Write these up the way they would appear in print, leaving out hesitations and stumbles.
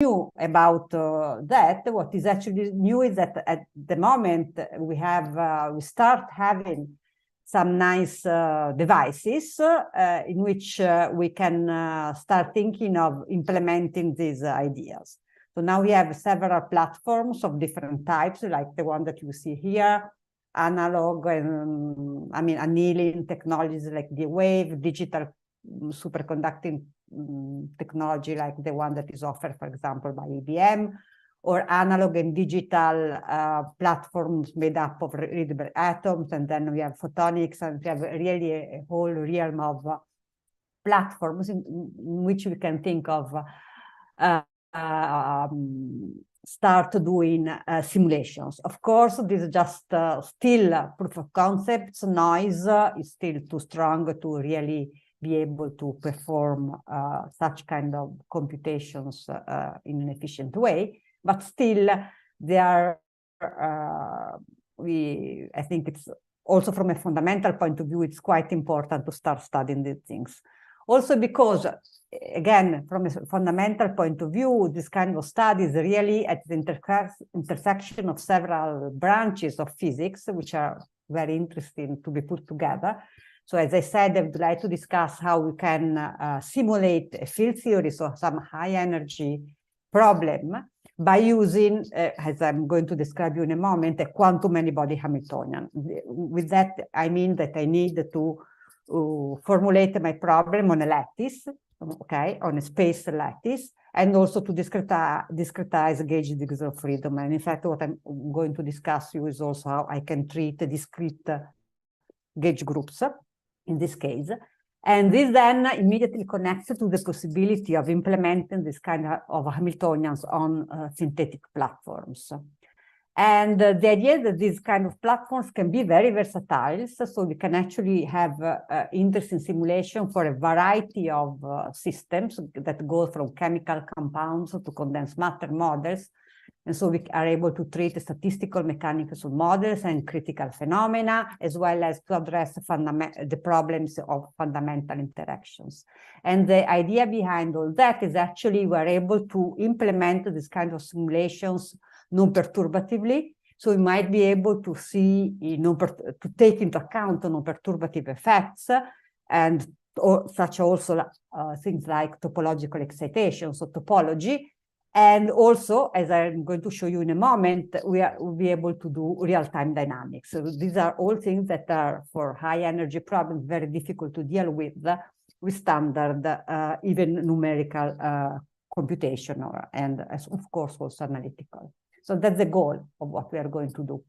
new about that, what is actually new is that at the moment we start having some nice devices in which we can start thinking of implementing these ideas. So now we have several platforms of different types, like the one that you see here, analog and annealing technologies like the wave, digital superconducting technology like the one that is offered, for example, by IBM, or analog and digital platforms made up of readable atoms, and then we have photonics, and we have really a whole realm of platforms in which we can think of start doing simulations. Of course, this is just still proof of concepts. Noise is still too strong to really be able to perform such kind of computations in an efficient way. But still, there are, I think it's also from a fundamental point of view, it's quite important to start studying these things. Also because, again, from a fundamental point of view, this kind of study is really at the intersection of several branches of physics, which are very interesting to be put together. So as I said, I would like to discuss how we can simulate a field theory, so some high energy problem, by using, as I'm going to describe you in a moment, a quantum many-body Hamiltonian. With that, I mean that I need to formulate my problem on a lattice, okay, on a space lattice, and also to discretize gauge degrees of freedom. And in fact, what I'm going to discuss you is also how I can treat discrete gauge groups in this case. And this then immediately connects to the possibility of implementing this kind of Hamiltonians on synthetic platforms. And the idea is that these kind of platforms can be very versatile, so we can actually have interesting simulation for a variety of systems that go from chemical compounds to condensed matter models. And so we are able to treat statistical mechanics of models and critical phenomena, as well as to address the problems of fundamental interactions. And the idea behind all that is actually we're able to implement this kind of simulations non-perturbatively. So we might be able to see, to take into account non-perturbative effects, and such also things like topological excitation, so topology. And also, as I'm going to show you in a moment, we'll be able to do real-time dynamics. So these are all things that are, for high-energy problems, very difficult to deal with standard, even numerical computation, and of course also analytical. So that's the goal of what we are going to do.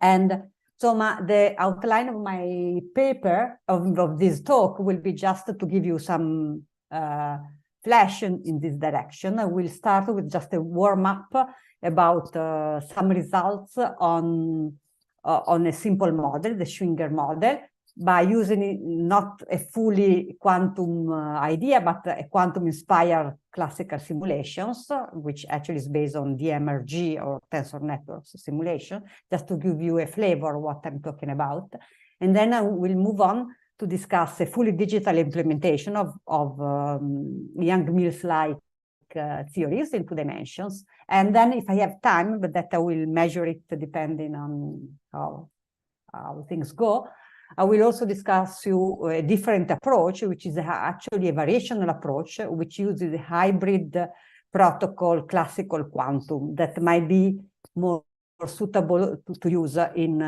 And so the outline of my paper, of this talk, will be just to give you some flash in this direction. I will start with just a warm-up about some results on a simple model, the Schwinger model, by using not a fully quantum idea, but a quantum-inspired classical simulations, which actually is based on DMRG or tensor networks simulation, just to give you a flavor of what I'm talking about. And then I will move on to discuss a fully digital implementation of Young-Mills-like theories in 2 dimensions. And then if I have time, but that I will measure it depending on how things go, I will also discuss you a different approach, which is actually a variational approach, which uses a hybrid protocol classical quantum that might be more suitable to use in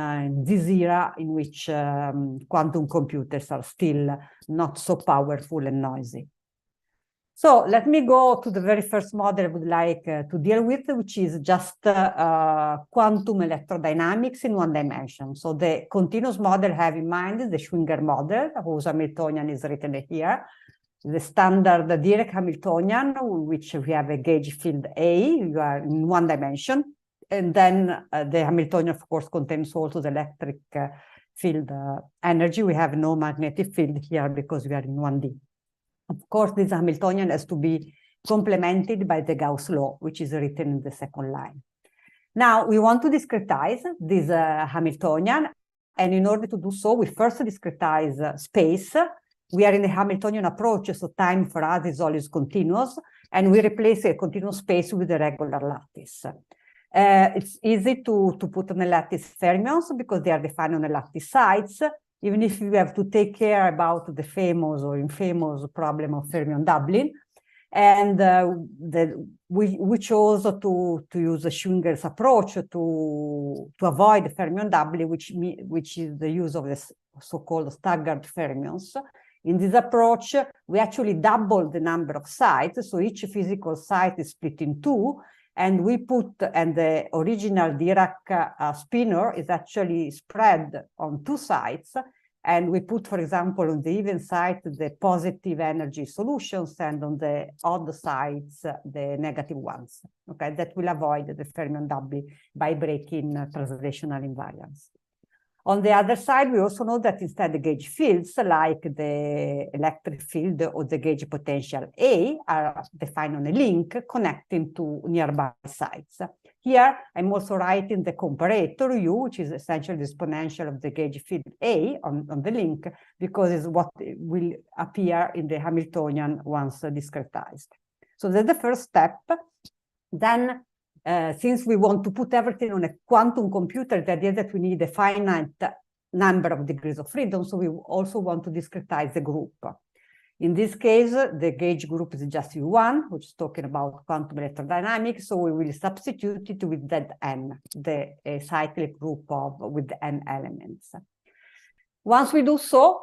this era in which quantum computers are still not so powerful and noisy. So let me go to the very first model I would like to deal with, which is just quantum electrodynamics in 1 dimension. So the continuous model I have in mind is the Schwinger model, whose Hamiltonian is written here. The standard Dirac Hamiltonian, which we have a gauge field A, you are in 1 dimension. And then the Hamiltonian, of course, contains also the electric field energy. We have no magnetic field here because we are in 1D. Of course, this Hamiltonian has to be complemented by the Gauss law, which is written in the second line. Now, we want to discretize this Hamiltonian. And in order to do so, we first discretize space. We are in the Hamiltonian approach, so time for us is always continuous. and we replace a continuous space with a regular lattice. It's easy to put on a lattice fermions because they are defined on the lattice sites, even if you have to take care about the famous or infamous problem of fermion doubling. And we chose to use a Schwinger's approach to avoid the fermion doubling, which is the use of the so-called staggered fermions. In this approach, we actually double the number of sites, so each physical site is split in two, and the original Dirac spinor is actually spread on two sites, and we put, for example, on the even site the positive energy solutions, and on the odd sites the negative ones. Okay, that will avoid the fermion doubling by breaking translational invariance. On the other side, we also know that instead the gauge fields, like the electric field or the gauge potential A, are defined on a link connecting to nearby sites. Here, I'm also writing the comparator U, which is essentially the exponential of the gauge field A on the link, because it's what will appear in the Hamiltonian once discretized. So that's the first step. Then, since we want to put everything on a quantum computer, the idea that we need a finite number of degrees of freedom, so we also want to discretize the group. In this case, the gauge group is just U1, which is talking about quantum electrodynamics, so we will substitute it with Zn, the cyclic group with n elements. Once we do so,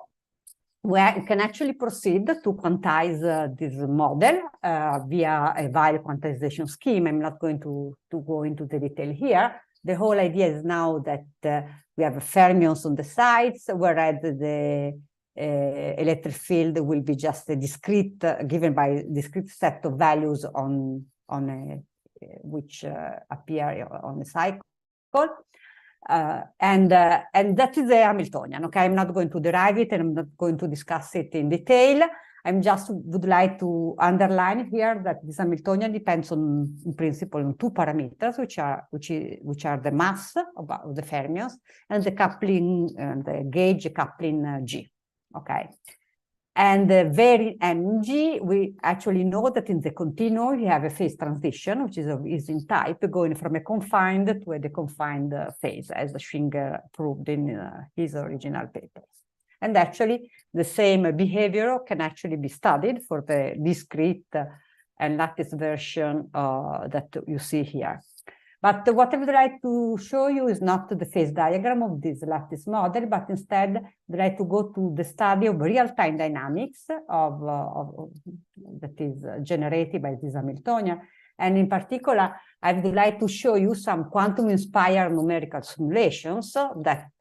we can actually proceed to quantize this model via a Weyl quantization scheme. I'm not going to go into the detail here. The whole idea is now that we have fermions on the sides, whereas the electric field will be just a discrete, given by a discrete set of values which appear on a cycle. And that is the Hamiltonian. Okay, I'm not going to derive it, and I'm not going to discuss it in detail. I'm just would like to underline here that this Hamiltonian depends on, in principle, on two parameters, which are the mass of the fermions and the coupling, the gauge coupling G. Okay, and very mg, we actually know that in the continuum we have a phase transition, which is in type, going from a confined to a deconfined phase, as Schwinger proved in his original papers. And actually, the same behavior can actually be studied for the discrete and lattice version that you see here. But what I would like to show you is not the phase diagram of this lattice model, but instead I'd like to go to the study of real-time dynamics that is generated by this Hamiltonian. And in particular, I would like to show you some quantum-inspired numerical simulations that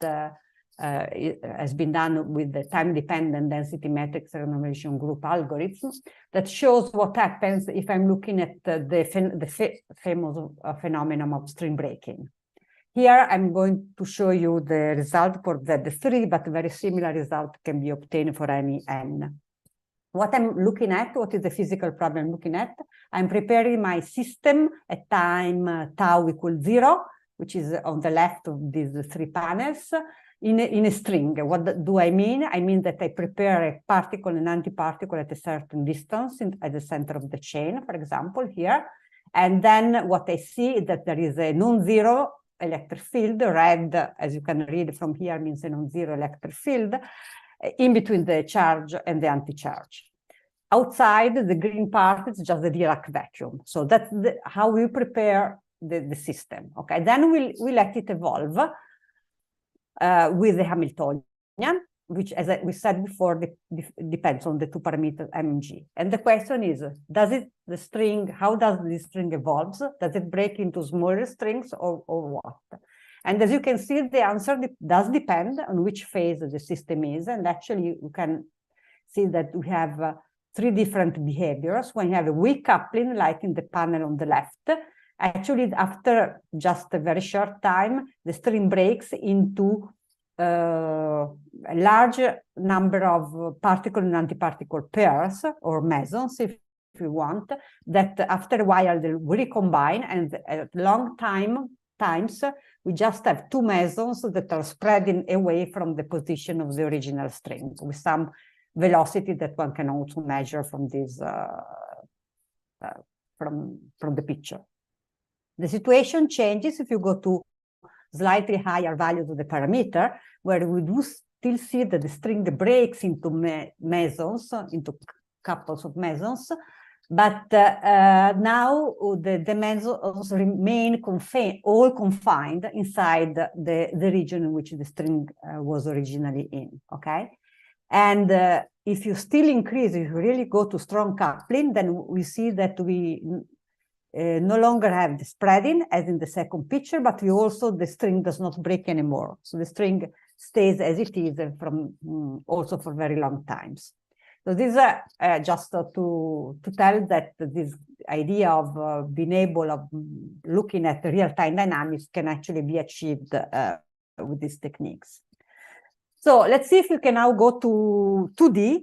has been done with the time-dependent density matrix renormalization group algorithms that shows what happens if I'm looking at the famous phenomenon of string breaking. Here, I'm going to show you the result for Z3, but very similar result can be obtained for any n. What I'm looking at, what is the physical problem I'm looking at? I'm preparing my system at time tau equals 0, which is on the left of these three panels, in a string. What do I mean? I mean that I prepare a particle and antiparticle at a certain distance at the center of the chain, for example, here. And then what I see is that there is a non-zero electric field. Red, as you can read from here, means a non-zero electric field in between the charge and the anti-charge. Outside, the green part is just the Dirac vacuum. So that's how we prepare the system. Okay, then we let it evolve with the Hamiltonian, which, as we said before, depends on the two parameters m and g. And the question is, how does the string evolve? Does it break into smaller strings or what? And as you can see, the answer does depend on which phase the system is. And actually, you can see that we have three different behaviors. When you have a weak coupling, like in the panel on the left, actually, after just a very short time, the string breaks into a large number of particle and antiparticle pairs, or mesons, if you want, that after a while they will recombine, and at long times, we just have two mesons that are spreading away from the position of the original string, with some velocity that one can also measure from this from the picture. The situation changes if you go to slightly higher values of the parameter, where we do still see that the string breaks into mesons, into couples of mesons, but now the mesons remain all confined inside the region in which the string was originally in, okay? And if you still increase, if you really go to strong coupling, then we see that we no longer have the spreading as in the second picture, but we also, the string does not break anymore. So the string stays as it is from also for very long times. So this is just to tell that this idea of being able of looking at real-time dynamics can actually be achieved with these techniques. So let's see if we can now go to 2D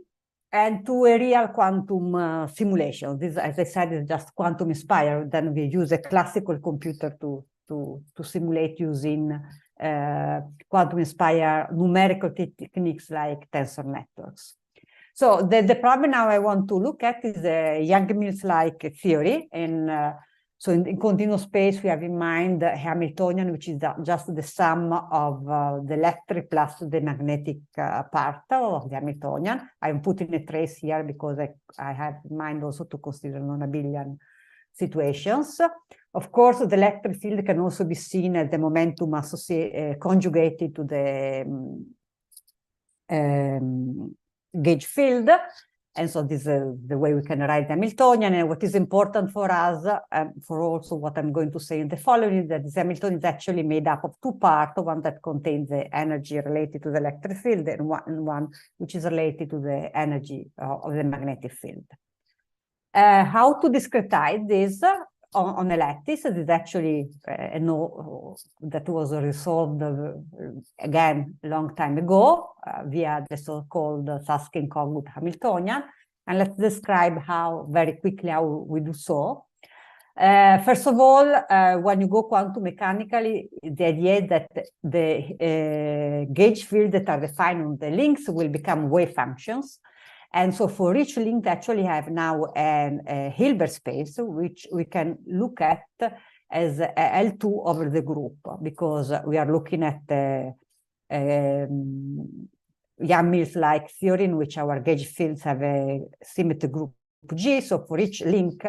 and to a real quantum simulation. This, as I said, is just quantum inspired. Then we use a classical computer to simulate using quantum inspired numerical techniques like tensor networks. So the problem now I want to look at is the Yang-Mills-like theory. And so in continuous space, we have in mind the Hamiltonian, which is just the sum of the electric plus the magnetic part of the Hamiltonian. I'm putting a trace here because I have in mind also to consider non-Abelian situations. Of course, the electric field can also be seen as the momentum conjugated to the gauge field. And so this is the way we can write the Hamiltonian. And what is important for us, for also what I'm going to say in the following, is that this Hamiltonian is actually made up of two parts, one that contains the energy related to the electric field and one which is related to the energy of the magnetic field. How to discretize this on a lattice? This is actually that was resolved again a long time ago via the so-called Susskind-Kogut Hamiltonian. And let's describe very quickly how we do so. First of all, when you go quantum mechanically, the idea is that the gauge fields that are defined on the links will become wave functions. And so for each link, they actually have now a Hilbert space, which we can look at as L2 over the group, because we are looking at the Yang-Mills-like theory in which our gauge fields have a symmetry group G. So for each link,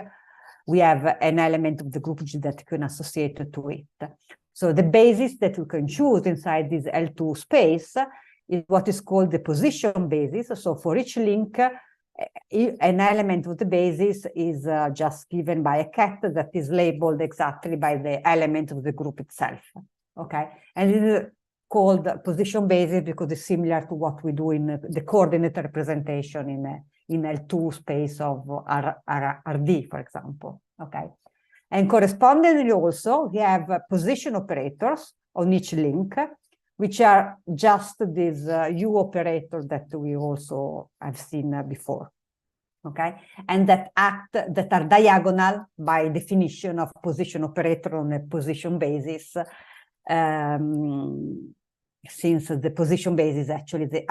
we have an element of the group G that can associate to it. So the basis that we can choose inside this L2 space is what is called the position basis. So for each link, an element of the basis is just given by a cat that is labeled exactly by the element of the group itself. Okay, and it is called position basis because it's similar to what we do in the coordinate representation in L2 space of RD, for example. Okay, and correspondingly also we have position operators on each link, which are just this U operator that we also have seen before, okay? And that are diagonal by definition of position operator on a position basis, since the position basis is actually the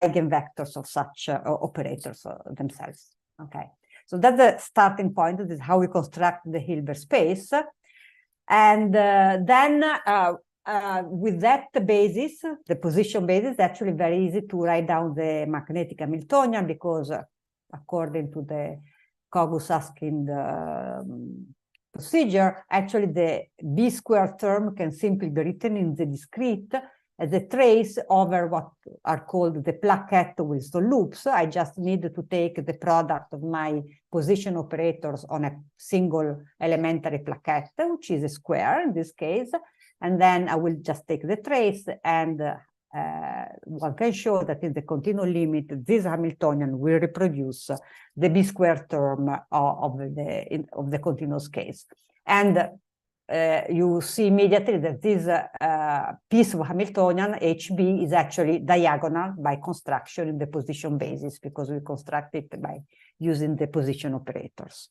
eigenvectors of such operators themselves, okay? So that's the starting point. This is how we construct the Hilbert space. And then with that basis, the position basis, it's actually very easy to write down the magnetic Hamiltonian because according to the Kogut-Susskind procedure, actually the B squared term can simply be written in the discrete as a trace over what are called the plaquette Wilson loops. I just need to take the product of my position operators on a single elementary plaquette, which is a square in this case. And then I will just take the trace, and one can show that in the continual limit, this Hamiltonian will reproduce the B squared term of the continuous case. And you see immediately that this piece of Hamiltonian, HB, is actually diagonal by construction in the position basis, because we construct it by using the position operators.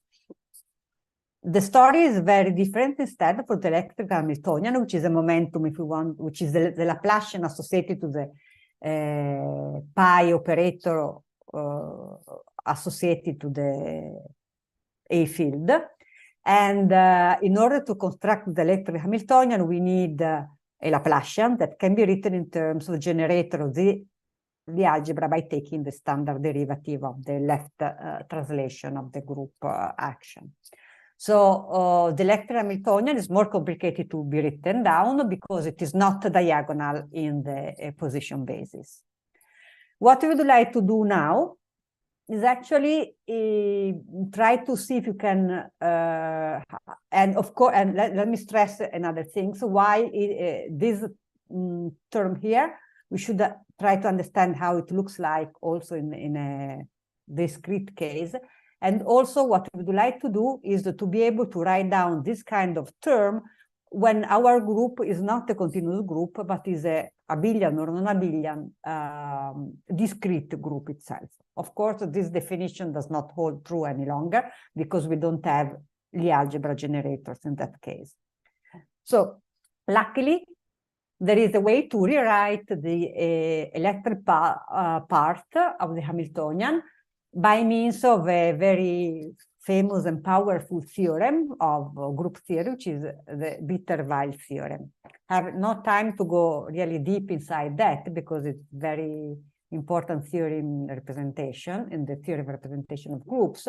The story is very different instead for the electric Hamiltonian, which is a momentum, if you want, which is the Laplacian associated to the pi operator associated to the A field. And in order to construct the electric Hamiltonian, we need a Laplacian that can be written in terms of the generator of the algebra by taking the standard derivative of the left translation of the group action. So the electric Hamiltonian is more complicated to be written down because it is not diagonal in the position basis. What we would like to do now is actually try to see if you can, and of course, and let me stress another thing. So why this term here, we should try to understand how it looks like also in a discrete case. And also what we would like to do is to be able to write down this kind of term when our group is not a continuous group, but is a abelian or non-abelian discrete group itself. Of course, this definition does not hold true any longer because we don't have Lie algebra generators in that case. So luckily, there is a way to rewrite the electric part of the Hamiltonian by means of a very famous and powerful theorem of group theory, which is the Bitter-Weil theorem. I have no time to go really deep inside that because it's very important theory in representation, in the theory of representation of groups.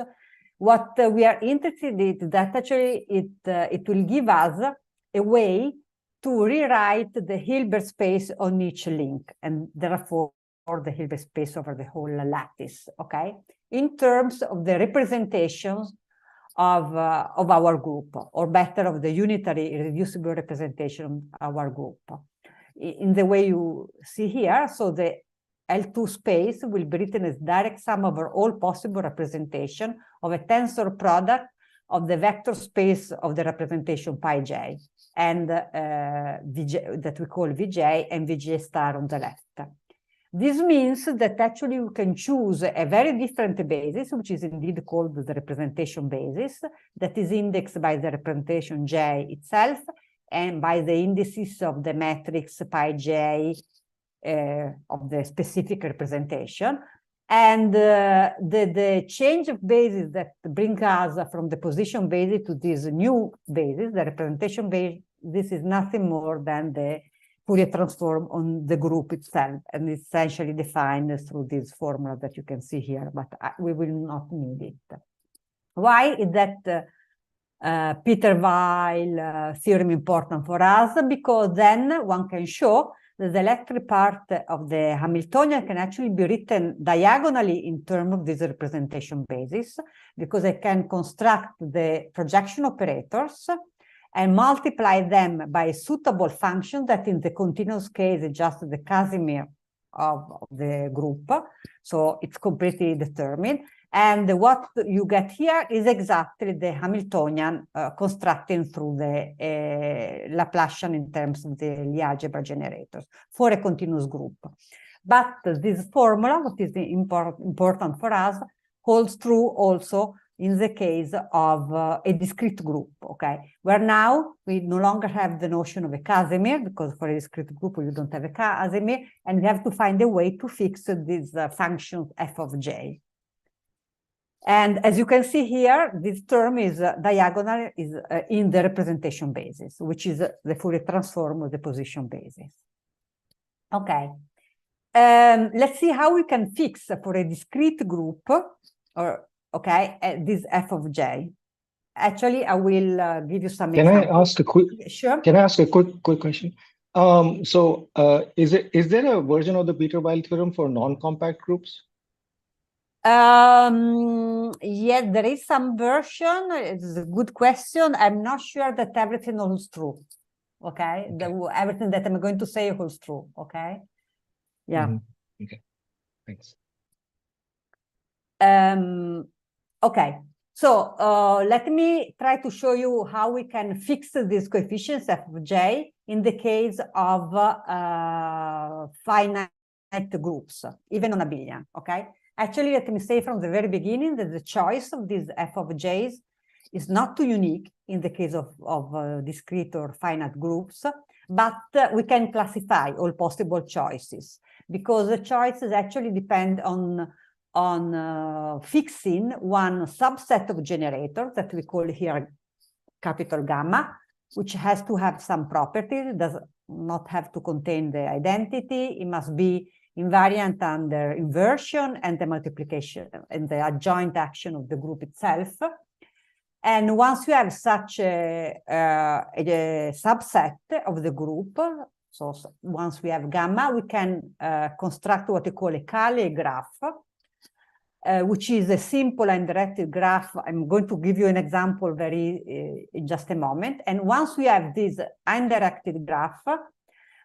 What we are interested in is that actually it will give us a way to rewrite the Hilbert space on each link, and therefore the Hilbert space over the whole lattice, okay? In terms of the representations of our group, or better, of the unitary irreducible representation of our group. In the way you see here, so the L2 space will be written as direct sum over all possible representation of a tensor product of the vector space of the representation pi j, and Vj, that we call Vj, and Vj star on the left. This means that actually you can choose a very different basis, which is indeed called the representation basis, that is indexed by the representation J itself and by the indices of the matrix pi j of the specific representation. And the change of basis that brings us from the position basis to this new basis, the representation basis, this is nothing more than the Fourier transform on the group itself, and it's essentially defined through this formula that you can see here, but we will not need it. Why is that Peter-Weil theorem important for us? Because then one can show that the electric part of the Hamiltonian can actually be written diagonally in terms of this representation basis, because I can construct the projection operators and multiply them by a suitable function that in the continuous case is just the Casimir of the group. So it's completely determined. And what you get here is exactly the Hamiltonian constructing through the Laplacian in terms of the Lie algebra generators for a continuous group. But this formula, what is important for us, holds true also in the case of a discrete group, okay? Where now we no longer have the notion of a Casimir, because for a discrete group you don't have a Casimir, and we have to find a way to fix this function f of j. And as you can see here, this term is diagonal, is in the representation basis, which is the Fourier transform of the position basis. Okay. Let's see how we can fix for a discrete group, or okay, this f of j. Actually, I will give you some examples. Can I ask a quick? Sure. Can I ask a quick question? Is there a version of the Peter-Weil theorem for non-compact groups? Yes, there is some version. It's a good question. I'm not sure that everything holds true. Okay, everything that I'm going to say holds true. Okay. Yeah. Mm-hmm. Okay. Thanks. Okay, so let me try to show you how we can fix these coefficients f of j in the case of finite groups, even on abelian, okay? Actually, let me say from the very beginning that the choice of these f of j's is not too unique in the case of discrete or finite groups, but we can classify all possible choices because the choices actually depend on on fixing one subset of generators that we call here capital gamma, which has to have some properties. It does not have to contain the identity. It must be invariant under inversion and the multiplication and the adjoint action of the group itself. And once you have such a subset of the group, so once we have gamma, we can construct what we call a Cayley graph, which is a simple and directed graph. I'm going to give you an example in just a moment. And once we have this undirected graph,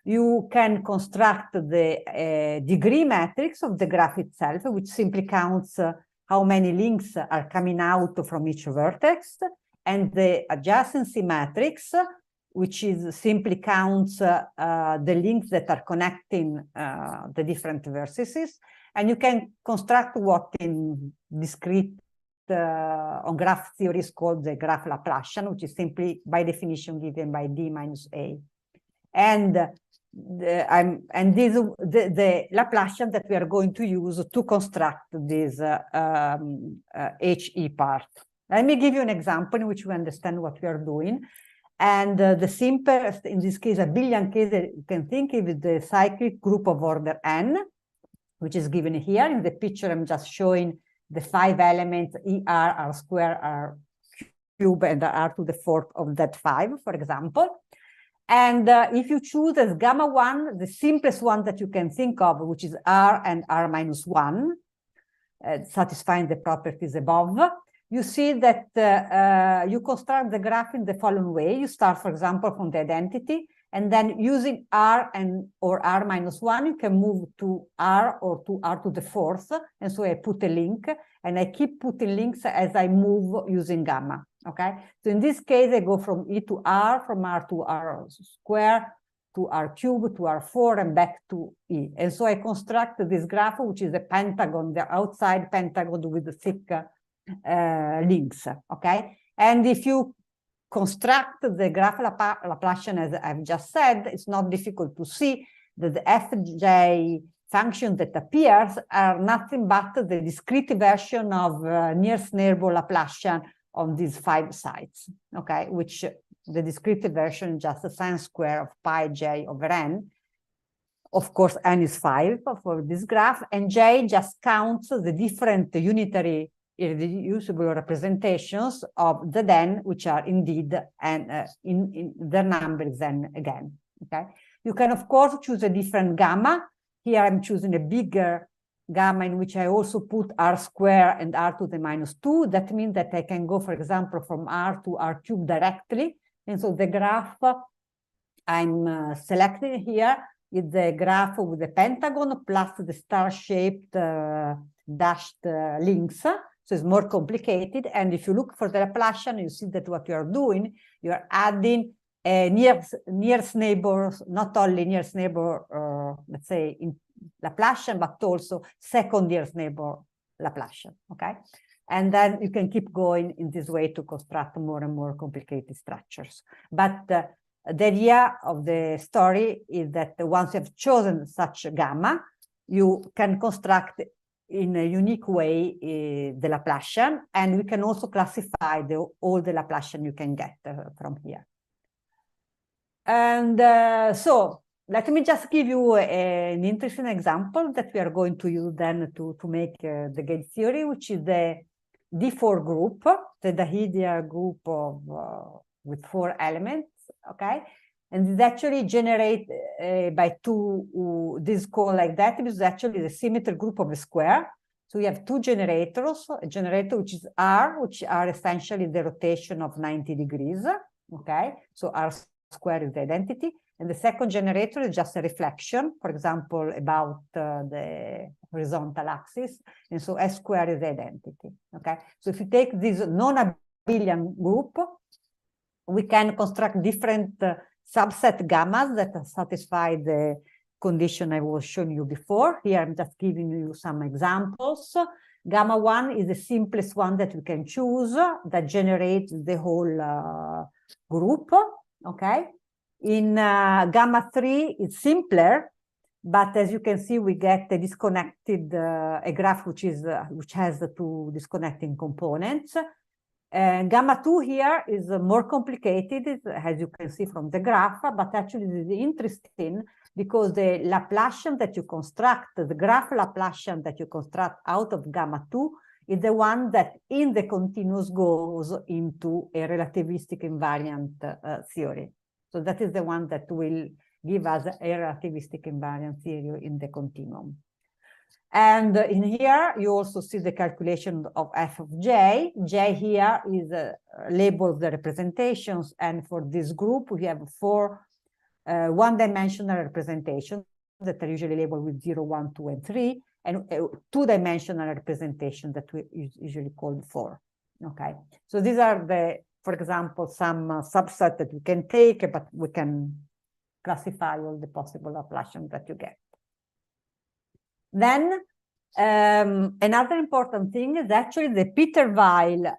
you can construct the degree matrix of the graph itself, which simply counts how many links are coming out from each vertex, and the adjacency matrix, which is simply counts the links that are connecting the different vertices. And you can construct what in discrete on graph theory is called the graph Laplacian, which is simply by definition given by D minus A. And the Laplacian that we are going to use to construct this HE part. Let me give you an example in which we understand what we are doing. And the simplest, in this case, abelian case that you can think of is the cyclic group of order n, which is given here. In the picture, I'm just showing the 5 elements, ER, R square, R cube, and R to the 4th of that 5, for example. And if you choose as gamma 1, the simplest one that you can think of, which is R and R minus 1, satisfying the properties above, you see that you construct the graph in the following way. You start, for example, from the identity, and then using R or R minus 1, you can move to R or to R to the 4th. And so I put a link, and I keep putting links as I move using gamma. Okay, so in this case, I go from E to R, from R to R square, to R cube, to R4, and back to E. And so I construct this graph, which is a pentagon, the outside pentagon with the thick links. Okay, and if you construct the graph Laplacian, as I've just said, it's not difficult to see that the Fj function that appears are nothing but the discrete version of nearest neighbor Laplacian on these 5 sites, okay, which the discrete version is just a sine square of pi j over n. Of course, n is 5 for this graph, and j just counts the different unitary irreducible representations of the n, which are indeed and in their numbers n again. Okay, you can of course choose a different gamma. Here I'm choosing a bigger gamma in which I also put R square and R to the minus 2. That means that I can go, for example, from R to R cube directly. And so the graph I'm selecting here is the graph with the pentagon plus the star-shaped dashed links. So it's more complicated. And if you look for the Laplacian, you see that what you are doing, you are adding nearest neighbors, not only nearest neighbor, let's say, in Laplacian, but also second nearest neighbor Laplacian, okay? And then you can keep going in this way to construct more and more complicated structures. But the idea of the story is that once you have chosen such gamma, you can construct in a unique way the Laplacian, and we can also classify all the Laplacian you can get from here. And so let me just give you an interesting example that we are going to use then to make the gate theory, which is the D4 group, the Dahidia group of with 4 elements, okay? And it's actually generated by this called like that. It is actually the symmetry group of a square. So we have 2 generators, a generator which is R, which are essentially the rotation of 90 degrees, okay? So R square is the identity. And the second generator is just a reflection, for example, about the horizontal axis. And so S square is the identity, okay? So if you take this non-Abelian group, we can construct different subset gammas that satisfy the condition I was showing you before. Here I'm just giving you some examples. Gamma 1 is the simplest one that we can choose that generates the whole group, okay? In gamma 3, it's simpler, But as you can see, we get a disconnected, a graph which has the two disconnecting components. Gamma 2 here is more complicated, as you can see from the graph, but actually this is interesting because the Laplacian that you construct, the graph Laplacian that you construct out of gamma 2 is the one that in the continuous goes into a relativistic invariant theory. So that is the one that will give us a relativistic invariant theory in the continuum. And in here, you also see the calculation of f of j. J here is labels the representations. And for this group, we have 4 one-dimensional representations that are usually labeled with 0, 1, 2, and 3, and two-dimensional representation that we usually call 4. Okay, so these are the, for example, some subset that we can take, but we can classify all the possible Laplacians that you get. Then another important thing is actually the Peter-Weil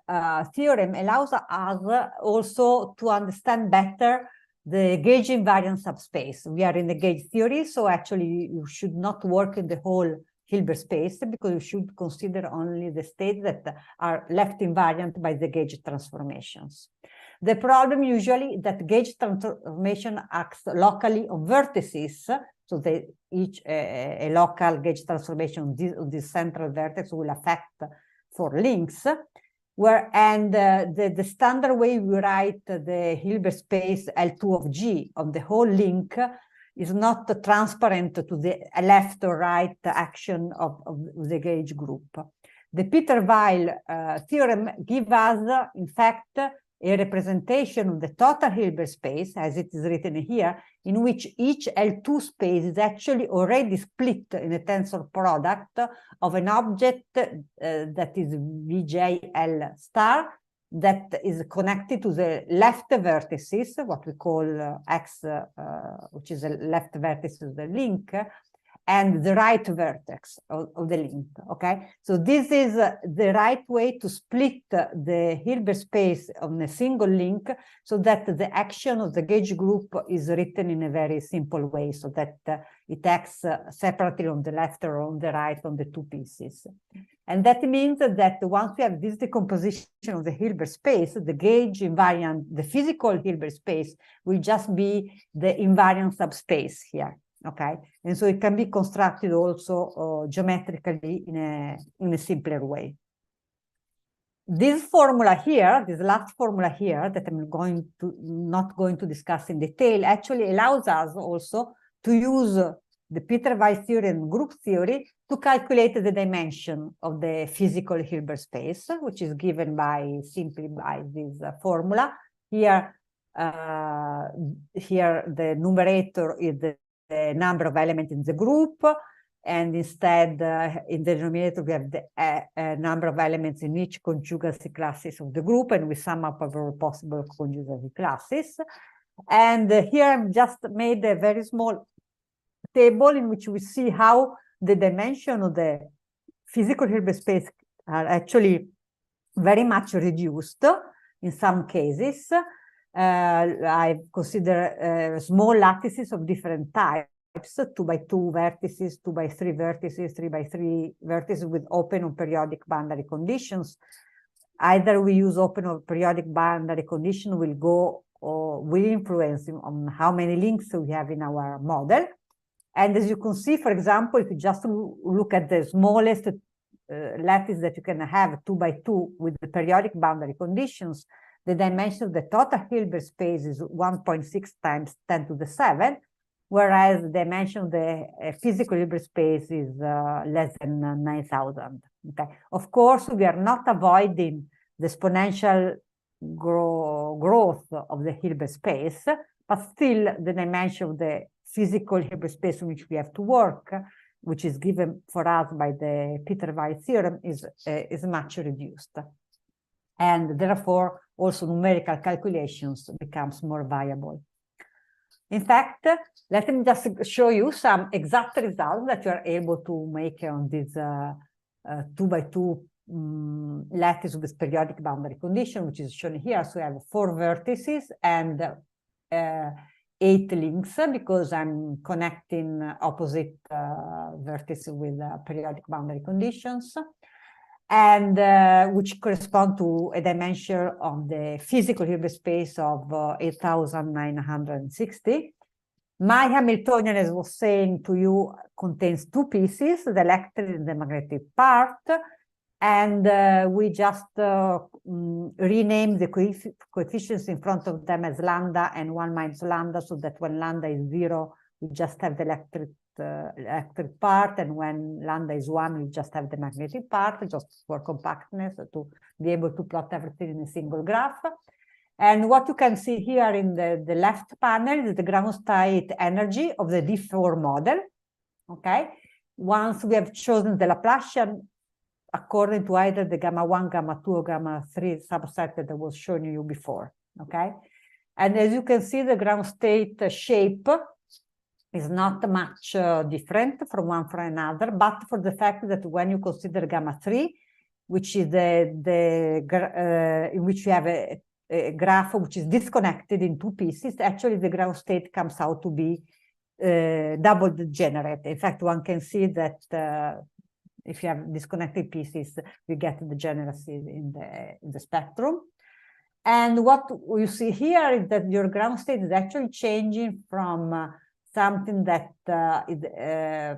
theorem allows us also to understand better the gauge invariant subspace. We are in the gauge theory, so actually you should not work in the whole Hilbert space because you should consider only the states that are left invariant by the gauge transformations. The problem usually is that gauge transformation acts locally on vertices, so they each a local gauge transformation on this central vertex will affect 4 links. The standard way we write the Hilbert space L2 of G of the whole link is not transparent to the left or right action of the gauge group. The Peter-Weil theorem gives us, in fact, a representation of the total Hilbert space, as it is written here, in which each L2 space is actually already split in a tensor product of an object that is VJL star that is connected to the left vertices, what we call X, which is the left vertex of the link, and the right vertex of the link, okay? So this is the right way to split the Hilbert space on a single link so that the action of the gauge group is written in a very simple way so that it acts separately on the left or on the right on the 2 pieces. And that means that once we have this decomposition of the Hilbert space, the gauge invariant, the physical Hilbert space will just be the invariant subspace here. Okay, and so it can be constructed also geometrically in a simpler way. This formula here, this last formula here that I'm not going to discuss in detail, actually allows us also to use the Peter-Weil theory and group theory to calculate the dimension of the physical Hilbert space, which is given simply by this formula. Here the numerator is the number of elements in the group, and instead in the denominator we have the number of elements in each conjugacy classes of the group, and we sum up our possible conjugacy classes. And here I've just made a very small table in which we see how the dimension of the physical Hilbert space are actually very much reduced in some cases. I consider small lattices of different types, 2 by 2 vertices, 2 by 3 vertices, 3 by 3 vertices with open or periodic boundary conditions. Either we use open or periodic boundary condition will influence on how many links we have in our model. And as you can see, for example, if you just look at the smallest lattice that you can have, 2 by 2 with the periodic boundary conditions, the dimension of the total Hilbert space is 1.6 times 10 to the 7, whereas the dimension of the physical Hilbert space is less than 9,000. Okay. Of course, we are not avoiding the exponential growth of the Hilbert space, but still the dimension of the physical Hilbert space in which we have to work, which is given for us by the Peter-Weil theorem, is much reduced. And therefore, also numerical calculations becomes more viable. In fact, let me just show you some exact results that you are able to make on this 2 by 2 lattice with periodic boundary condition, which is shown here. So we have 4 vertices, and 8 links because I'm connecting opposite vertices with periodic boundary conditions, and which correspond to a dimension of the physical Hilbert space of 8,960. My Hamiltonian, as I was saying to you, contains two pieces, the electric and the magnetic part, and we just rename the coefficients in front of them as lambda and 1 minus lambda, so that when lambda is 0, we just have the electric part, and when lambda is 1, we just have the magnetic part, just for compactness, to be able to plot everything in a single graph. And what you can see here in the left panel is the ground state energy of the D4 model. Okay, once we have chosen the Laplacian according to either the gamma 1, gamma 2, or gamma 3 subset that I was showing you before. Okay, and as you can see, the ground state shape is not much different from one from another, but for the fact that when you consider gamma 3, which is in which you have a graph which is disconnected in two pieces, actually the ground state comes out to be double degenerate. In fact, one can see that if you have disconnected pieces, we get degeneracy in the spectrum. And what you see here is that your ground state is actually changing from something that is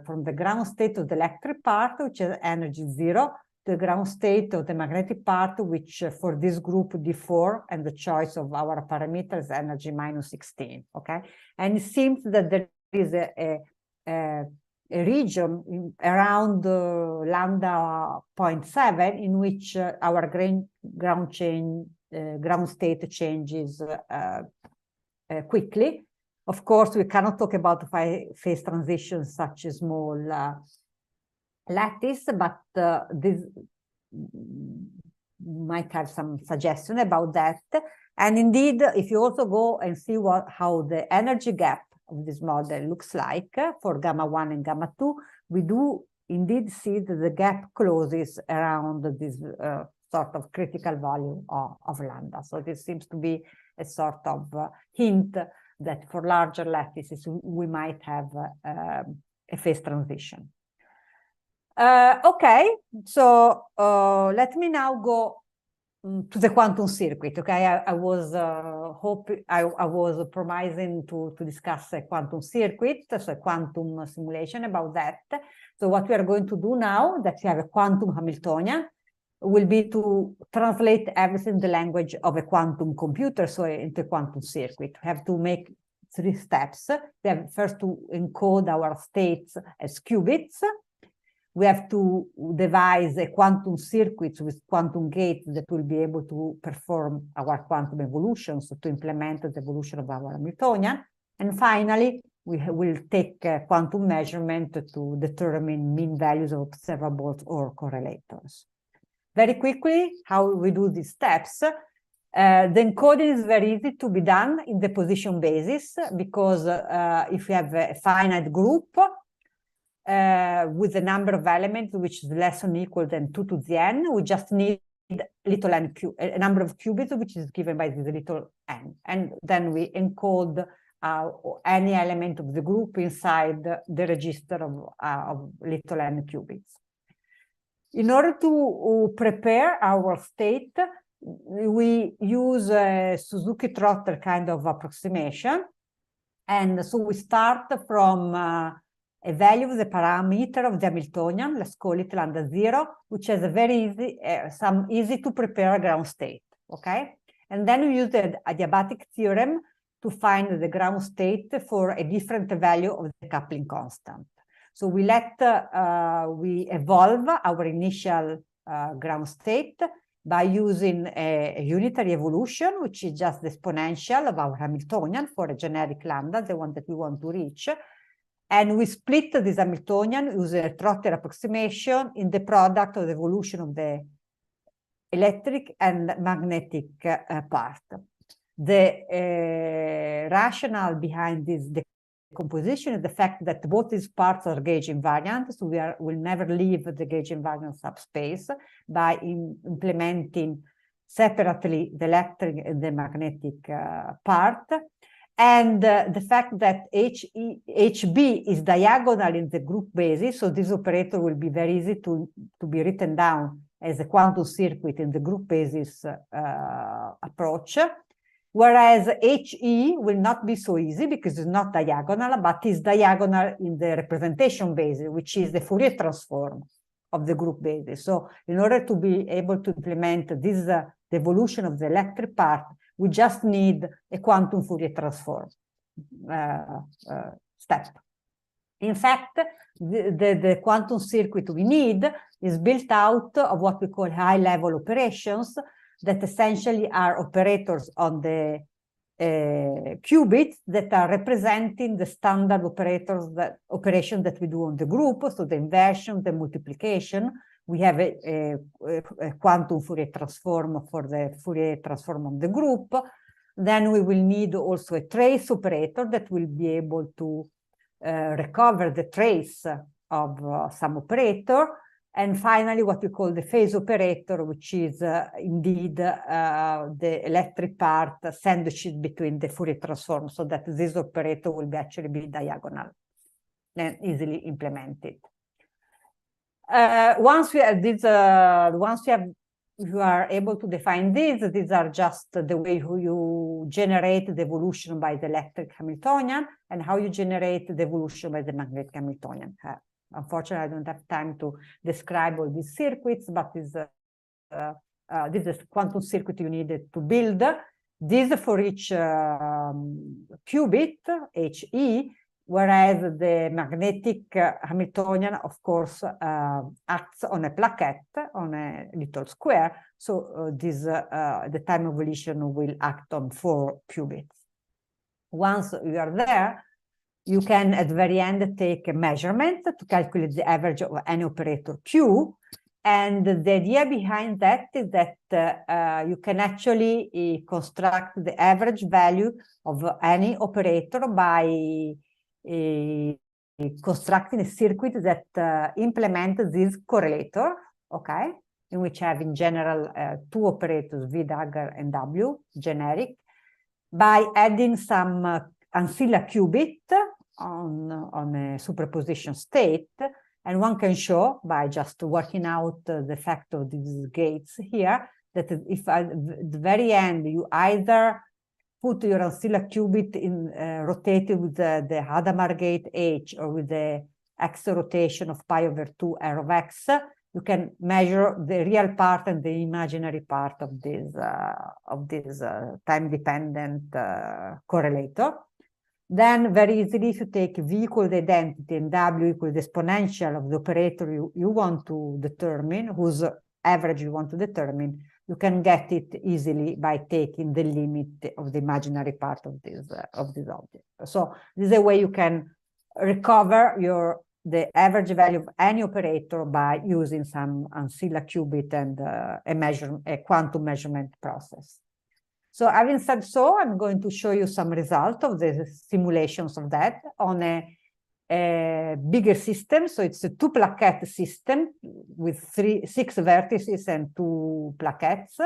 from the ground state of the electric part, which is energy 0, to the ground state of the magnetic part, which for this group D4 and the choice of our parameter is energy minus 16. Okay, and it seems that there is a region around lambda 0.7 in which our ground state changes quickly. Of course, we cannot talk about phase transitions such a small lattice, but this might have some suggestion about that. And indeed, if you also go and see how the energy gap of this model looks like for gamma 1 and gamma 2, we do indeed see that the gap closes around this sort of critical value of lambda. So this seems to be a sort of hint that for larger lattices, we might have a phase transition. Okay, so let me now go to the quantum circuit. Okay, I was promising to discuss a quantum circuit, so a quantum simulation about that. So what we are going to do now that we have a quantum Hamiltonian will be to translate everything in the language of a quantum computer, so into a quantum circuit. We have to make 3 steps. We have first to encode our states as qubits. We have to devise a quantum circuit with quantum gates that will be able to perform our quantum evolution, so to implement the evolution of our Hamiltonian. And finally, we will take a quantum measurement to determine mean values of observables or correlators. Very quickly, how we do these steps. The encoding is very easy to be done in the position basis, because if we have a finite group with a number of elements which is less or equal than 2 to the n, we just need little n, a number of qubits which is given by this little n. And then we encode any element of the group inside the register of little n qubits. In order to prepare our state, we use a Suzuki-Trotter kind of approximation. And so we start from a value of the parameter of the Hamiltonian, let's call it lambda 0, which has a very easy, easy to prepare ground state, okay? And then we use the adiabatic theorem to find the ground state for a different value of the coupling constant. So we we evolve our initial ground state by using a unitary evolution, which is just the exponential of our Hamiltonian for a generic lambda, the one that we want to reach. And we split this Hamiltonian using a Trotter approximation in the product of the evolution of the electric and magnetic part. The rationale behind this decomposition is the fact that both these parts are gauge invariant, so will never leave the gauge invariant subspace by implementing separately the electric and the magnetic part. And the fact that HB is diagonal in the group basis, so this operator will be very easy to be written down as a quantum circuit in the group basis approach, whereas HE will not be so easy because it's not diagonal, but is diagonal in the representation basis, which is the Fourier transform of the group basis. So in order to be able to implement this the evolution of the electric part, we just need a quantum Fourier transform step. In fact, the quantum circuit we need is built out of what we call high-level operations that essentially are operators on the qubits that are representing the standard operations that we do on the group, so the inversion, the multiplication. We have a quantum Fourier transform for the Fourier transform of the group. Then we will need also a trace operator that will be able to recover the trace of some operator. And finally, what we call the phase operator, which is indeed the electric part sandwiched between the Fourier transform, so that this operator will actually be diagonal and easily implemented. Once we have this, you are able to define these are just the way you generate the evolution by the electric Hamiltonian and how you generate the evolution by the magnetic Hamiltonian. Unfortunately, I don't have time to describe all these circuits, but this is quantum circuit you needed to build. This for each qubit, HE, whereas the magnetic Hamiltonian, of course, acts on a plaquette, on a little square. So the time evolution will act on 4 qubits. Once you are there, you can, at the very end, take a measurement to calculate the average of any operator Q. And the idea behind that is that you can actually construct the average value of any operator by constructing a circuit that implements this correlator, okay, in which I have in general 2 operators, V dagger and W, generic, by adding some ancilla qubit on a superposition state. And one can show by just working out the effect of these gates here, that if at the very end you either put your ancilla qubit in rotated with the Hadamard gate H or with the X rotation of pi over 2 R of X, you can measure the real part and the imaginary part of this time-dependent correlator. Then very easily, if you take V equal the identity and W equal the exponential of the operator you want to determine, whose average you want to determine, you can get it easily by taking the limit of the imaginary part of this object. So this is a way you can recover the average value of any operator by using some ancilla qubit and a quantum measurement process. So having said so, I'm going to show you some results of the simulations of that on a bigger system. So it's a 2 plaquette system with 6 vertices and 2 plaquettes.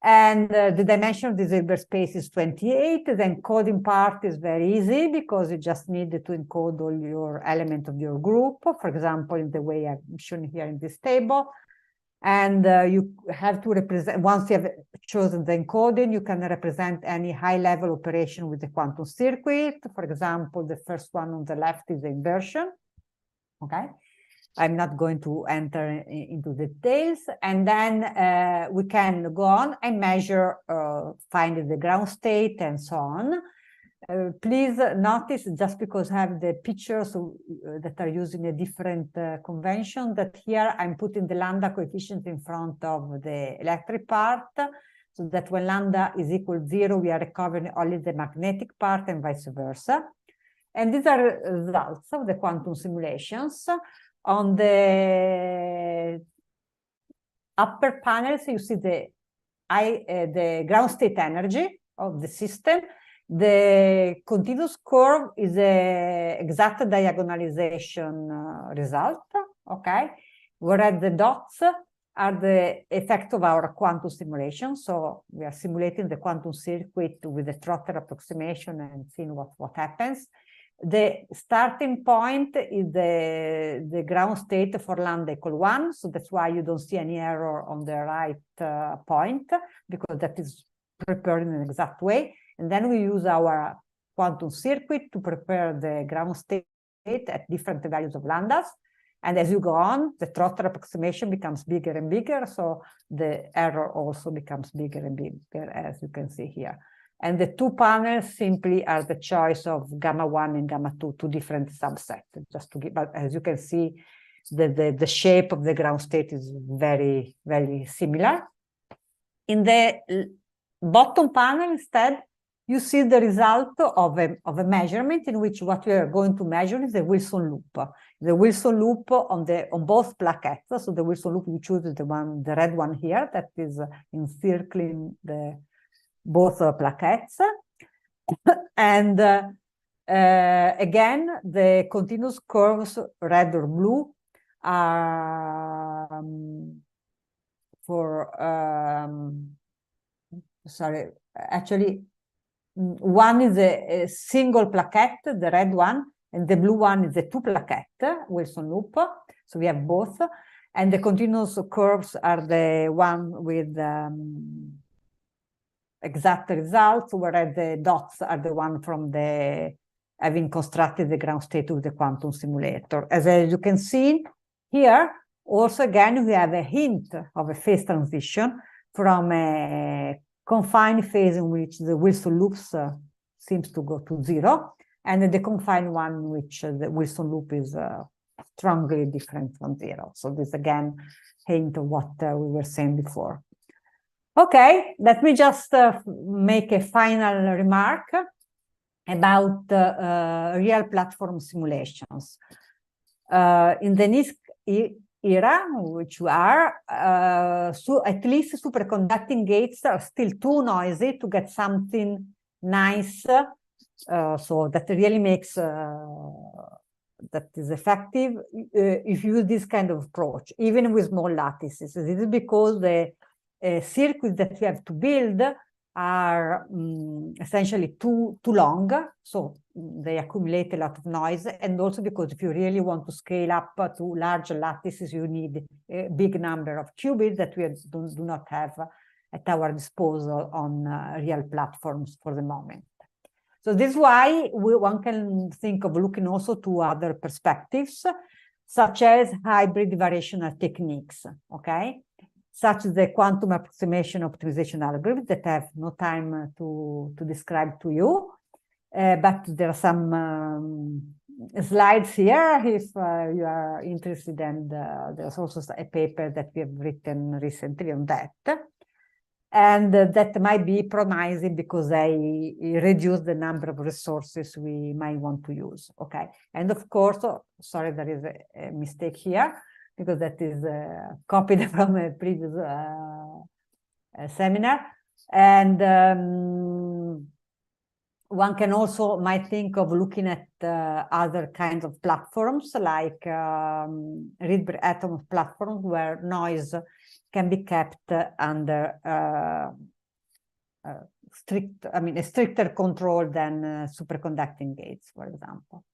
And the dimension of this Hilbert space is 28. The encoding part is very easy because you just need to encode all your elements of your group, for example, in the way I've shown here in this table. And you have to represent, once you have chosen the encoding, you can represent any high-level operation with the quantum circuit. For example, the first one on the left is the inversion. Okay, I'm not going to enter into details. And then we can go on and measure, finding the ground state and so on. Please notice, just because I have the pictures that are using a different convention, that here I'm putting the lambda coefficient in front of the electric part, so that when lambda is equal to 0, we are recovering only the magnetic part and vice versa. And these are results of the quantum simulations. On the upper panels, you see the ground state energy of the system. The continuous curve is an exact diagonalization result, okay? Whereas the dots are the effect of our quantum simulation. So we are simulating the quantum circuit with the Trotter approximation and seeing what happens. The starting point is the ground state for lambda equal 1. So that's why you don't see any error on the right point, because that is prepared in an exact way. And then we use our quantum circuit to prepare the ground state at different values of lambdas. And as you go on, the Trotter approximation becomes bigger and bigger. So the error also becomes bigger and bigger, as you can see here. And the two panels simply are the choice of gamma 1 and gamma 2, two different subsets. Just to give, but as you can see, the shape of the ground state is very, very similar. In the bottom panel, instead, you see the result of a measurement in which what we are going to measure is the Wilson loop. The Wilson loop on both plaquettes. So the Wilson loop we choose is the red one here that is encircling both plaquettes. And again, the continuous curves, red or blue, are actually, one is a single plaquette, the red one, and the blue one is the two plaquette Wilson loop. So we have both. And the continuous curves are the one with exact results, whereas the dots are the one from the having constructed the ground state with the quantum simulator. As you can see here, also again, we have a hint of a phase transition from a confined phase in which the Wilson loops seems to go to 0, and the confined one in which the Wilson loop is strongly different from 0. So this again hint of what we were saying before. Okay, let me just make a final remark about real platform simulations. In the NISQ era, which we are, at least superconducting gates are still too noisy to get something nice, so that really makes, that is effective if you use this kind of approach, even with small lattices. This is because the circuits that you have to build are essentially too long, so they accumulate a lot of noise, and also because if you really want to scale up to large lattices, you need a big number of qubits that we do not have at our disposal on real platforms for the moment. So this is why one can think of looking also to other perspectives, such as hybrid variational techniques, okay? Such as the quantum approximation optimization algorithms that I have no time to describe to you. But there are some slides here if you are interested, and there's also a paper that we have written recently on that. And that might be promising because they reduce the number of resources we might want to use, okay? And of course, sorry, there is a mistake here, because that is copied from a previous seminar. And one can also might think of looking at other kinds of platforms, like read atom platforms, where noise can be kept under a stricter control than superconducting gates, for example.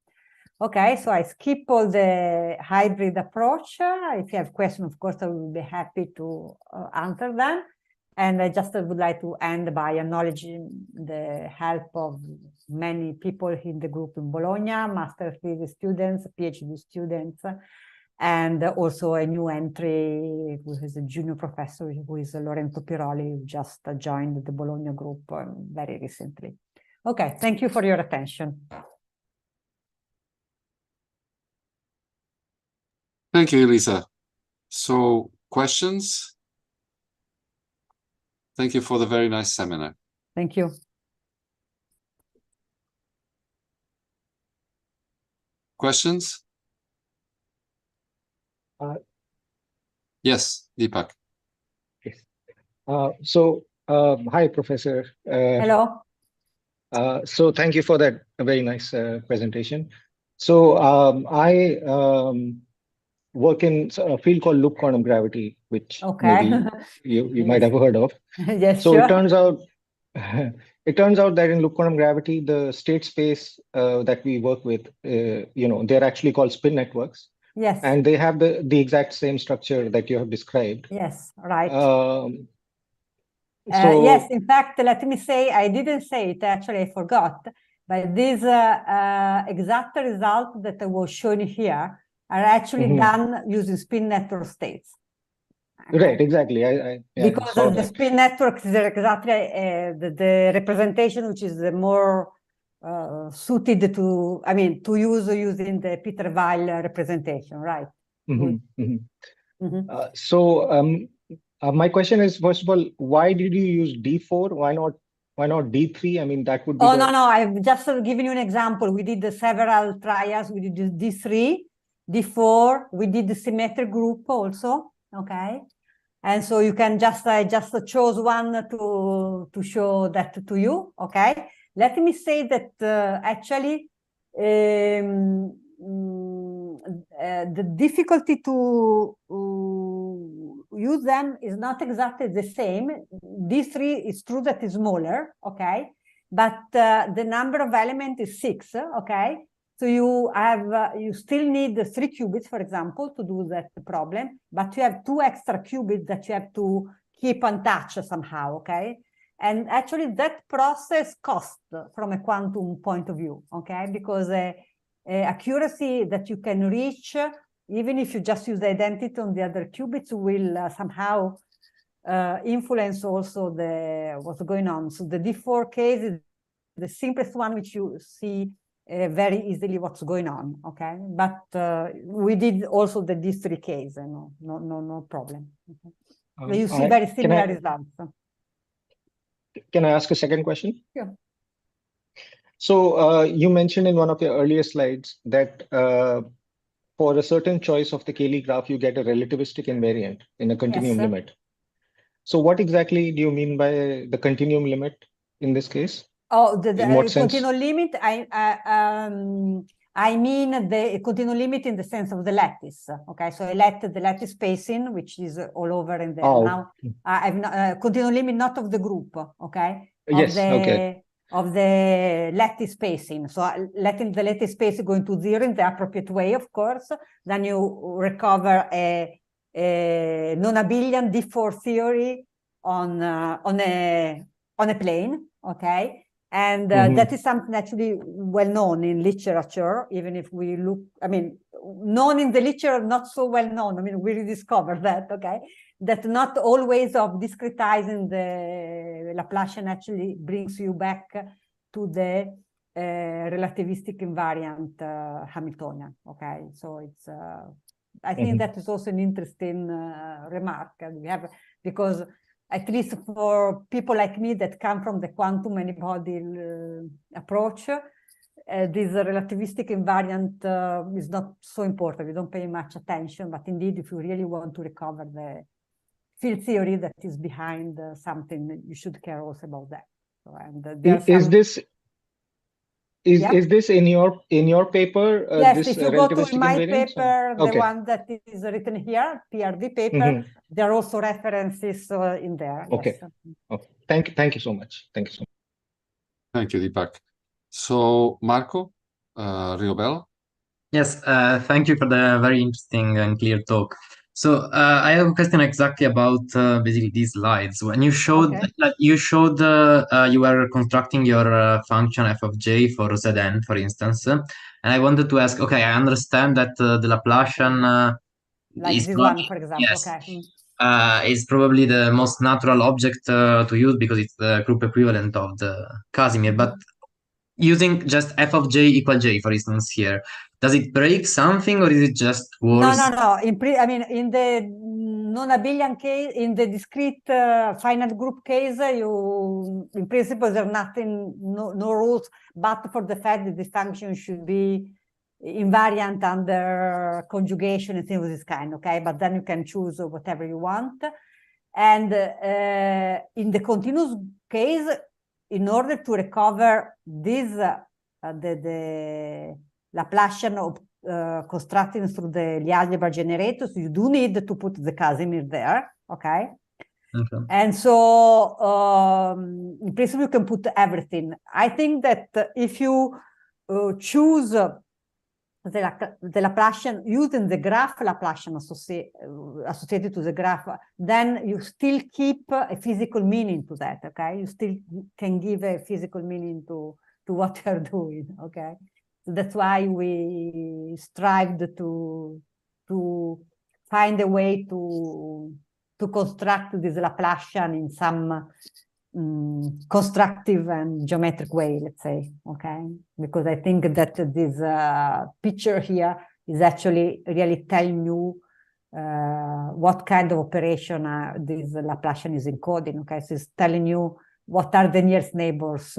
Okay, so I skip all the hybrid approach. If you have questions, of course, I will be happy to answer them. And I just would like to end by acknowledging the help of many people in the group in Bologna, master thesis students, PhD students, and also a new entry who is a junior professor, who is Lorenzo Piroli, who just joined the Bologna group very recently. Okay, thank you for your attention. Thank you, Elisa. So, questions? Thank you for the very nice seminar. Thank you. Questions? Yes, Deepak. Yes. Hi, Professor. Hello. So thank you for that very nice presentation. So I work in a field called loop quantum gravity, which maybe you might have heard of. Yes, So sure. it turns out that in loop quantum gravity, the state space that we work with, they're actually called spin networks. Yes. And they have the exact same structure that you have described. Yes, right. Yes, in fact, let me say, I didn't say it, actually, I forgot. But these exact results that I was showing here are actually done using spin network states. Okay? Right, exactly. I because saw the that. spin network is exactly the representation which is the more suited to, to use using the Peter Weil representation, right? My question is, first of all, why did you use D4? Why not D3? I mean, that would be. Oh, no, I've just given you an example. We did several trials. We did D3, D4. We did the symmetric group also. Okay. And so you can just, I just chose one to show that to you. Okay. Let me say that actually the difficulty to use them is not exactly the same. D3 is true that is smaller, okay, but the number of elements is 6, okay. So you still need 3 qubits, for example, to do that problem, but you have 2 extra qubits that you have to keep on touch somehow, okay. And actually that process costs from a quantum point of view, okay, because accuracy that you can reach, even if you just use the identity on the other qubits, will somehow influence also what's going on. So the D4 case is the simplest one, which you see very easily what's going on, okay? But we did also the D3 case, no problem. Okay. You see very similar results. Can I ask a second question? Sure. So you mentioned in one of your earlier slides that for a certain choice of the Cayley graph, you get a relativistic invariant in a continuum limit. So what exactly do you mean by the continuum limit in this case? Oh, the continuum limit, I mean the continuum limit in the sense of the lattice. Okay, so I let the lattice spacing, which is all over in there. Now I have continuum limit not of the group, okay? Of the lattice spacing. So letting the lattice spacing go into 0 in the appropriate way, of course. Then you recover a non-Abelian D4 theory on a plane, okay? And that is something actually well known in literature, even if we look, known in the literature, not so well known. We rediscovered that, okay? That not all ways of discretizing the Laplacian actually brings you back to the relativistic invariant Hamiltonian, okay? So it's, I think that is also an interesting remark we have, because at least for people like me that come from the quantum many-body approach, this relativistic invariant is not so important. We don't pay much attention, but indeed, if you really want to recover the field theory that is behind something, you should care also about that. So, and is this in your paper? Yes, if you go to my paper, the one that is written here, PRD paper, there are also references in there. Okay. Yes. Okay. Thank you so much. Thank you so much. Thank you, Deepak. So, Marco, Riobel? Yes, thank you for the very interesting and clear talk. So I have a question exactly about basically these slides. When you showed, you were constructing your function f of j for Zn, for instance, and I wanted to ask. Okay, I understand that the Laplacian like is this probably, one, for example. Yes, okay. Is probably the most natural object to use because it's the group equivalent of the Casimir. But using just f of j equal j, for instance, here, does it break something or is it just worse? No. In the non-Abelian case, in the discrete finite group case, in principle, there's nothing, no rules, but for the fact that the function should be invariant under conjugation and things of this kind, okay? But then you can choose whatever you want. And in the continuous case, in order to recover this, the Laplacian constructing through the algebra generators, you do need to put the Casimir there, okay? Okay. And so in principle, you can put everything. I think that if you choose the Laplacian using the graph Laplacian associated to the graph, then you still keep a physical meaning to that, okay? You still can give a physical meaning to what you're doing, okay? So that's why we strived to find a way to construct this Laplacian in some constructive and geometric way, let's say, okay? Because I think that this picture here is actually really telling you what kind of operation this Laplacian is encoding, okay? So it's telling you what are the nearest neighbors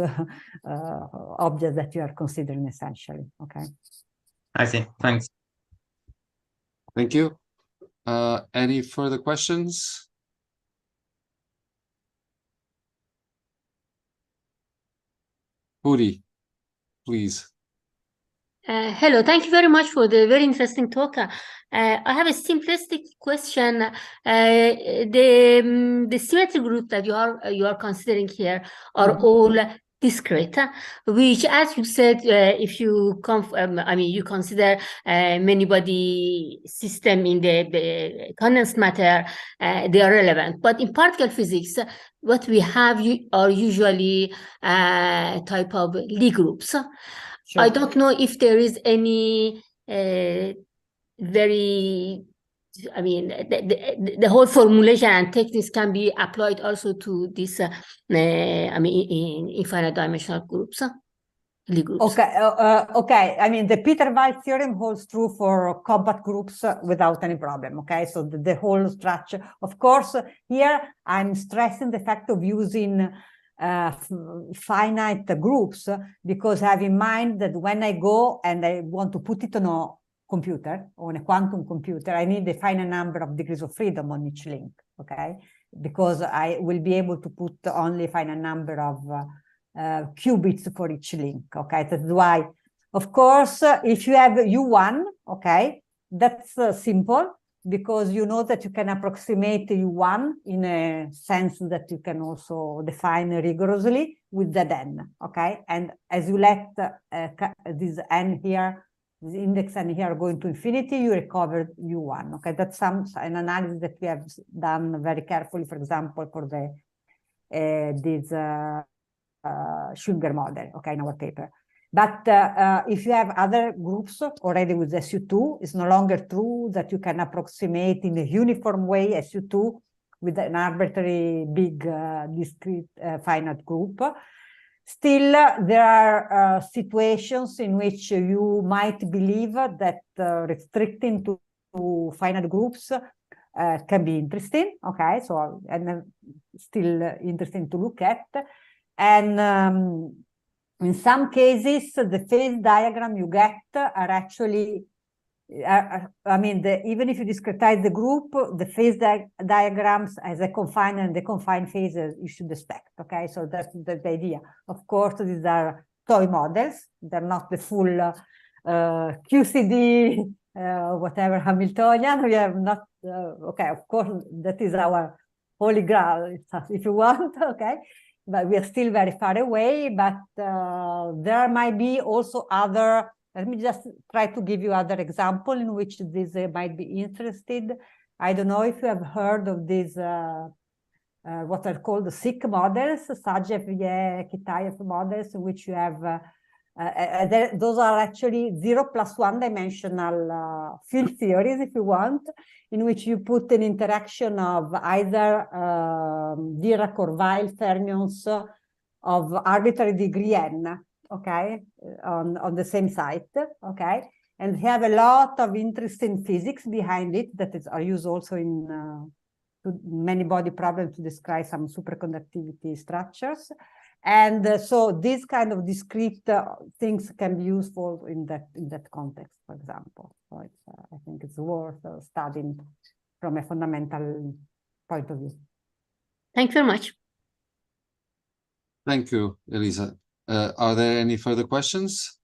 objects that you are considering essentially, okay? I see, thanks. Thank you. Any further questions? Puri, please. Hello, thank you very much for the very interesting talk. I have a simplistic question. The symmetry group that you are considering here are all discrete, which, as you said, if you you consider many-body system in the condensed matter, they are relevant. But in particle physics, what we have are usually type of Lie groups. Sure. I don't know if there is any the whole formulation and techniques can be applied also to this, in infinite dimensional groups. Lie groups. Okay, okay. I mean, the Peter-Weyl theorem holds true for compact groups without any problem, okay? So the whole structure. Of course, here I'm stressing the fact of using finite groups, because I have in mind that when I go and I want to put it on a computer, on a quantum computer, I need a finite number of degrees of freedom on each link, okay? Because I will be able to put only a finite number of qubits for each link, okay? That's why, of course, if you have U1, okay, that's simple, because you know that you can approximate U1 in a sense that you can also define rigorously with Zn, okay? And as you let this n here, this index n here going to infinity, you recover U1, okay? That's an analysis that we have done very carefully, for example, for the this Schwinger model, okay, in our paper. But if you have other groups already with SU2, it's no longer true that you can approximate in a uniform way SU2 with an arbitrary big discrete finite group. Still, there are situations in which you might believe that restricting to finite groups can be interesting, okay? So, and still interesting to look at. And in some cases, the phase diagram you get are actually, even if you discretize the group, the phase diagrams as a confined and deconfined phases you should expect, okay? So that's the idea. Of course, these are toy models. They're not the full QCD, whatever Hamiltonian. We have not, okay, of course, that is our holy grail, if you want, okay? But we are still very far away, but there might be also other, let me just try to give you other example in which this might be interested. I don't know if you have heard of these, what are called the SIC models, Sadjev-Kitaev models, in which you have, those are actually 0+1 dimensional field theories, if you want, in which you put an interaction of either Dirac or Weyl fermions of arbitrary degree n, okay, on the same site, okay, and have a lot of interesting physics behind it that are used also in many body problems to describe some superconductivity structures. And so these kind of discrete things can be useful in that context, for example. So it's, I think it's worth studying from a fundamental point of view. Thank you very much. Thank you, Elisa. Are there any further questions?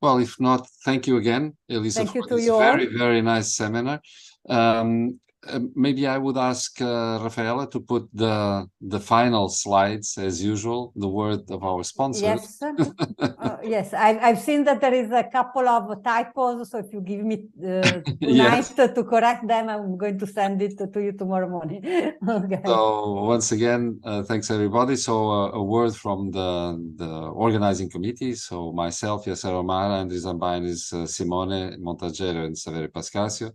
Well, if not, thank you again, Elisa, Thank you for to this you all. very, very nice seminar. Maybe I would ask Raffaella to put the final slides, as usual, the word of our sponsors. Yes, yes. I've seen that there is a couple of typos, so if you give me tonight to correct them, I'm going to send it to you tomorrow morning. Okay. So once again, thanks everybody. So a word from the organizing committee. So myself, Yasser Omar, Andris Zambainis, Simone Montaggero, and Saverio Pascasio,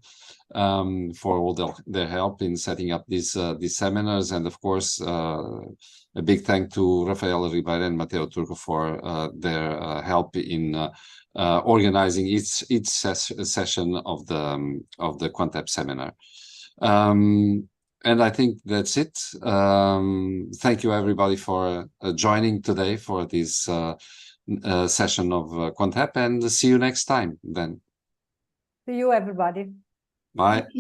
for all their help in setting up these seminars, and of course a big thank to Raffaella Ribeiro and Matteo Turco for their help in organizing each session of the Quantep seminar. And I think that's it. Thank you everybody for joining today for this session of Quantep, and see you next time then. See you everybody. Bye.